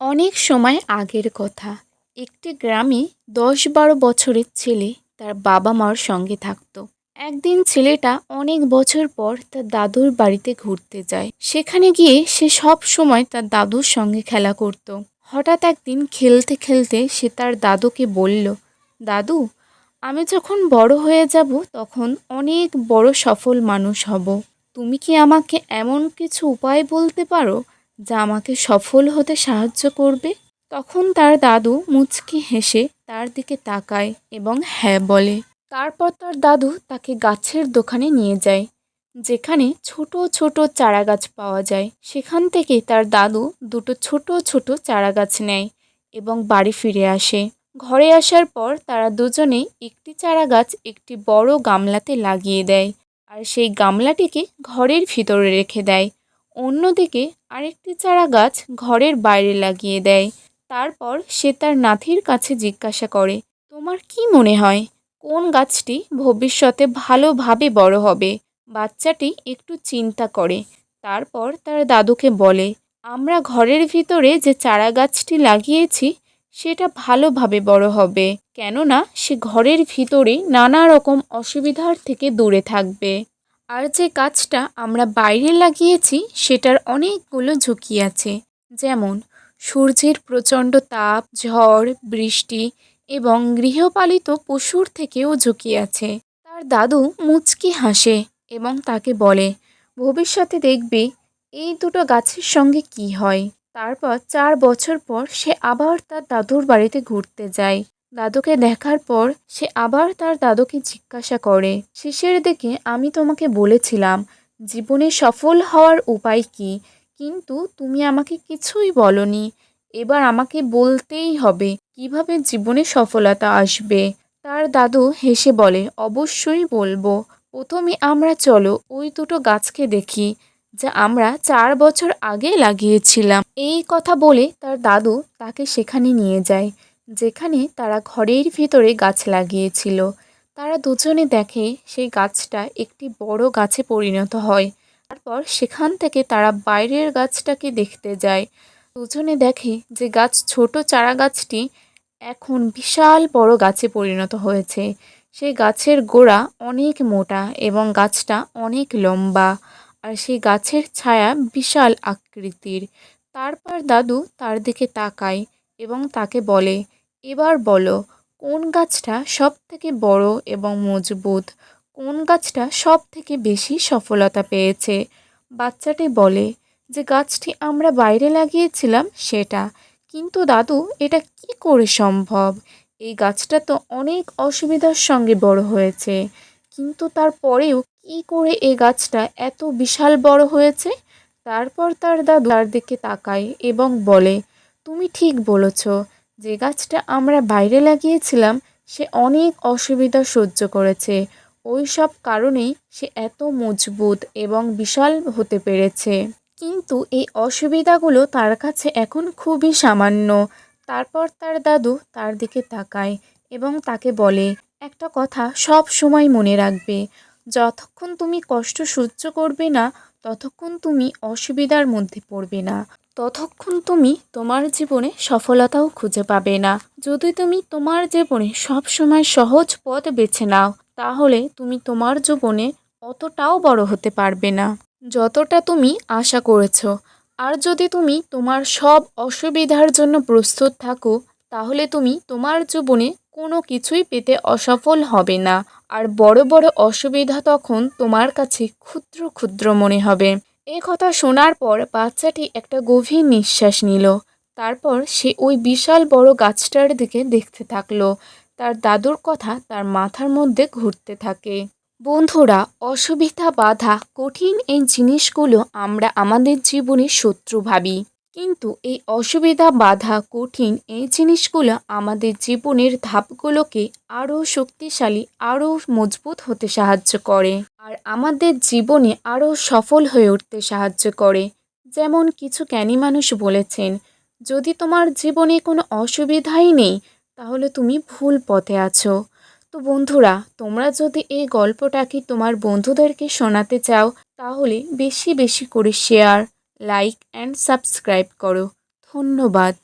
অনেক সময় আগের কথা। একটি গ্রামে ১০-১২ বছরের ছেলে তার বাবা মার সঙ্গে থাকত। একদিন ছেলেটা অনেক বছর পর তার দাদুর বাড়িতে ঘুরতে যায়। সেখানে গিয়ে সে সব সময় তার দাদুর সঙ্গে খেলা করত। হঠাৎ একদিন খেলতে খেলতে সে তার দাদুকে বলল, দাদু, আমি যখন বড় হয়ে যাব তখন অনেক বড় সফল মানুষ হব। তুমি কি আমাকে এমন কিছু উপায় বলতে পারো যা আমাকে সফল হতে সাহায্য করবে? তখন তার দাদু মুচকি হেসে তার দিকে তাকায় এবং হ্যাঁ বলে। তারপর তার দাদু তাকে গাছের দোকানে নিয়ে যায়, যেখানে ছোট ছোট চারাগাছ পাওয়া যায়। সেখান থেকে তার দাদু দুটো ছোট ছোট চারাগাছ নেয় এবং বাড়ি ফিরে আসে। ঘরে আসার পর তারা দুজনেই একটি চারাগাছ একটি বড় গামলাতে লাগিয়ে দেয়, আর সেই গামলাটিকে ঘরের ভিতরে রেখে দেয়। অন্যদিকে আরেকটি চারাগাছ ঘরের বাইরে লাগিয়ে দেয়। তারপর সে তার নাতির কাছে জিজ্ঞাসা করে, তোমার কি মনে হয় কোন গাছটি ভবিষ্যতে ভালোভাবে বড় হবে? বাচ্চাটি একটু চিন্তা করে। তারপর তার দাদুকে বলে, আমরা ঘরের ভিতরে যে চারাগাছটি লাগিয়েছি সেটা ভালোভাবে বড় হবে, কেননা সে ঘরের ভিতরেই নানা রকম অসুবিধার থেকে দূরে থাকবে। আর যে গাছটা আমরা বাইরে লাগিয়েছি সেটার অনেকগুলো ঝুঁকি আছে, যেমন সূর্যের প্রচণ্ড তাপ, ঝড়, বৃষ্টি এবং গৃহপালিত পশুর থেকেও ঝুঁকি আছে। তার দাদু মুচকি হাসে এবং তাকে বলে, ভবিষ্যতে দেখবে এই দুটো গাছের সঙ্গে কি হয়। তারপর ৪ বছর পর সে আবার তার দাদুর বাড়িতে ঘুরতে যায়। দাদুকে দেখার পর সে আবার তার দাদুকে জিজ্ঞাসা করে, শেষের দিকে আমি তোমাকে বলেছিলাম জীবনে সফল হওয়ার উপায় কী, কিন্তু তুমি আমাকে কিছুই বলনি। এবার আমাকে বলতেই হবে কিভাবে জীবনে সফলতা আসবে। তার দাদু হেসে বলে, অবশ্যই বলবো। প্রথমে আমরা চলো ওই দুটো গাছকে দেখি যা আমরা ৪ বছর আগে লাগিয়েছিলাম। এই কথা বলে তার দাদু তাকে সেখানে নিয়ে যায় যেখানে তারা ঘরের ভিতরে গাছ লাগিয়েছিল। তারা দুজনে দেখে সেই গাছটা একটি বড় গাছে পরিণত হয়। তারপর সেখান থেকে তারা বাইরের গাছটাকে দেখতে যায়। দুজনে দেখে যে ছোট চারা গাছটি এখন বিশাল বড় গাছে পরিণত হয়েছে। সেই গাছের গোড়া অনেক মোটা এবং গাছটা অনেক লম্বা, আর সেই গাছের ছায়া বিশাল আকৃতির। তারপর দাদু তার দিকে তাকায় এবং তাকে বলে, এবার বলো কোন গাছটা সব থেকে বড় এবং মজবুত, কোন গাছটা সব থেকে বেশি সফলতা পেয়েছে। বাচ্চাটি বলে যে গাছটি আমরা বাইরে লাগিয়েছিলাম সেটা। কিন্তু দাদু, এটা কি করে সম্ভব? এই গাছটা তো অনেক অসুবিধার সঙ্গে বড় হয়েছে, কিন্তু তারপরেও কি করে এই গাছটা এত বিশাল বড় হয়েছে? তারপর তার দাদু তার দিকে তাকায় এবং বলে, তুমি ঠিক বলেছ, যে গাছটা আমরা বাইরে লাগিয়েছিলাম সে অনেক অসুবিধা সহ্য করেছে, ওই সব কারণেই সে এত মজবুত এবং বিশাল হতে পেরেছে। কিন্তু এই অসুবিধাগুলো তার কাছে এখন খুবই সামান্য। তারপর তার দাদু তার দিকে তাকায় এবং তাকে বলে, একটা কথা সব সময় মনে রাখবে, যতক্ষণ তুমি কষ্ট সহ্য করবে না ততক্ষণ তুমি অসুবিধার মধ্যে পড়বে না, ততক্ষণ তুমি তোমার জীবনে সফলতাও খুঁজে পাবে না। যদি তুমি তোমার জীবনে সব সময় সহজ পথ বেছে নাও তাহলে তুমি তোমার জীবনে অতটাও বড় হতে পারবে না যতটা তুমি আশা করেছ। আর যদি তুমি তোমার সব অসুবিধার জন্য প্রস্তুত থাকো তাহলে তুমি তোমার জীবনে কোনো কিছুই পেতে অসফল হবে না, আর বড় বড় অসুবিধা তখন তোমার কাছে ক্ষুদ্র ক্ষুদ্র মনে হবে। এই কথা শোনার পর বাচ্চাটি একটা গভীর নিঃশ্বাস নিল। তারপর সে ওই বিশাল বড় গাছটার দিকে দেখতে থাকলো। তার দাদুর কথা তার মাথার মধ্যে ঘুরতে থাকে। বন্ধুরা, অসুবিধা, বাধা, কঠিন এই জিনিসগুলো আমরা আমাদের জীবনে শত্রু ভাবি, কিন্তু এই অসুবিধা, বাধা, কঠিন এই জিনিসগুলো আমাদের জীবনের ধাপগুলোকে আরও শক্তিশালী, আরও মজবুত হতে সাহায্য করে, আর আমাদের জীবনে আরও সফল হয়ে উঠতে সাহায্য করে। যেমন কিছু জ্ঞানী মানুষ বলেছেন, যদি তোমার জীবনে কোনো অসুবিধাই নেই তাহলে তুমি ভুল পথে আছো। তো বন্ধুরা, তোমরা যদি এই গল্পটাকে তোমার বন্ধুদেরকে শোনাতে চাও তাহলে বেশি বেশি করে শেয়ার, লাইক অ্যান্ড সাবস্ক্রাইব করো। ধন্যবাদ।